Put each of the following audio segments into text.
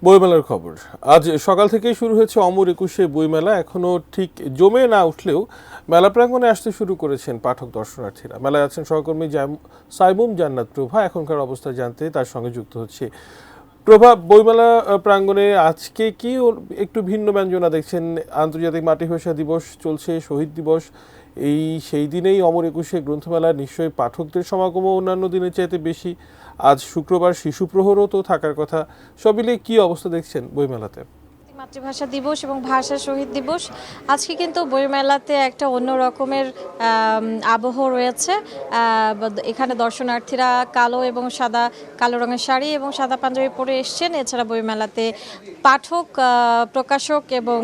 বইমেলার খবর আজ সকাল থেকেই শুরু হয়েছে অমর একুশে বইমেলা। এখনো ঠিক জমে না উঠলেও মেলা প্রাঙ্গণে আসতে শুরু করেছেন পাঠক দর্শনার্থীরা। মেলায় আছেন সহকর্মী সাইমুম জান্নাত প্রভা। এখনকার অবস্থা জানতে তার সঙ্গে যুক্ত হচ্ছে প্রভা। বইমেলা প্রাঙ্গণে আজকে কি একটু ভিন্ন ব্যঞ্জনা দেখছেন? আন্তর্জাতিক মাতৃভাষা দিবস চলছে, শহীদ দিবস, সেই দিনেই অমর একুশে গ্রন্থমেলায় নিশ্চয়ই পাঠকদের সমাগমও অন্যান্য দিনের চাইতে বেশি। আজ শুক্রবার শিশু প্রহরও তো থাকার কথা। সব মিলিয়ে কি অবস্থা দেখছেন বইমেলাতে? মাতৃভাষা দিবস এবং ভাষা শহীদ দিবস আজকে কিন্তু বইমেলাতে একটা অন্য রকমের আবহ রয়েছে। এখানে দর্শনার্থীরা কালো এবং সাদা, কালো রঙের শাড়ি এবং সাদা পাঞ্জাবি পরে এসছেন। এছাড়া বইমেলাতে পাঠক, প্রকাশক এবং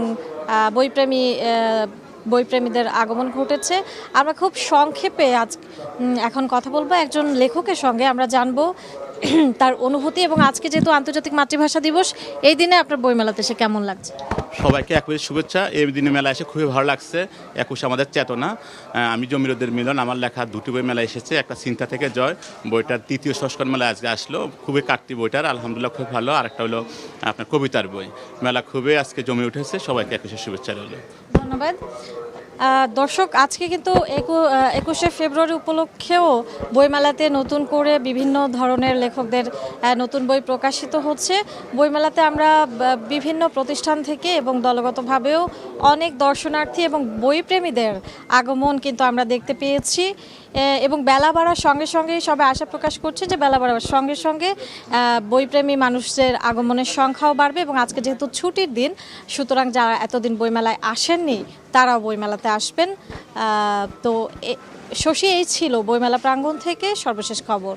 বইপ্রেমীদের আগমন ঘটেছে। আমরা খুব সংক্ষেপে এখন কথা বলবো একজন লেখকের সঙ্গে। আমরা জানবো তার অনুভূতি এবং আজকে যেহেতু আন্তর্জাতিক মাতৃভাষা দিবস, এই দিনে আপনার বইমেলাতে এসে কেমন লাগছে? সবাইকে একুশে শুভেচ্ছা। এই দিনে মেলা এসে খুবই ভালো লাগছে। একুশে আমাদের চেতনা। আমি জমিরুদ্দের মিলন, আমার লেখা দুটি বই মেলা এসেছে। একটা চিন্তা থেকে জয়, বইটার তৃতীয় সংস্করণ মেলা আজকে আসলো। খুবই কাটতি বইটার, আলহামদুলিল্লাহ খুব ভালো। আর একটা হলো আপনার কবিতার বই। মেলা খুবই আজকে জমে উঠেছে। সবাইকে একুশে শুভেচ্ছা রইল। ধন্যবাদ। দর্শক, আজকে কিন্তু 21শে ফেব্রুয়ারি উপলক্ষেও বইমেলাতে নতুন করে বিভিন্ন ধরনের লেখকদের নতুন বই প্রকাশিত হচ্ছে। বইমেলাতে আমরা বিভিন্ন প্রতিষ্ঠান থেকে এবং দলগতভাবেও অনেক দর্শনার্থী এবং বইপ্রেমীদের আগমন কিন্তু আমরা দেখতে পেয়েছি। এবং বেলা বাড়ার সঙ্গে সঙ্গে সবাই আশা প্রকাশ করছে যে বেলা বাড়ার সঙ্গে সঙ্গে বইপ্রেমী মানুষদের আগমনের সংখ্যাও বাড়বে। এবং আজকে যেহেতু ছুটির দিন, সুতরাং যারা এতদিন বইমেলায় আসেননি তারাও বইমেলাতে আসবেন। তো শশী, এই ছিল বইমেলা প্রাঙ্গণ থেকে সর্বশেষ খবর।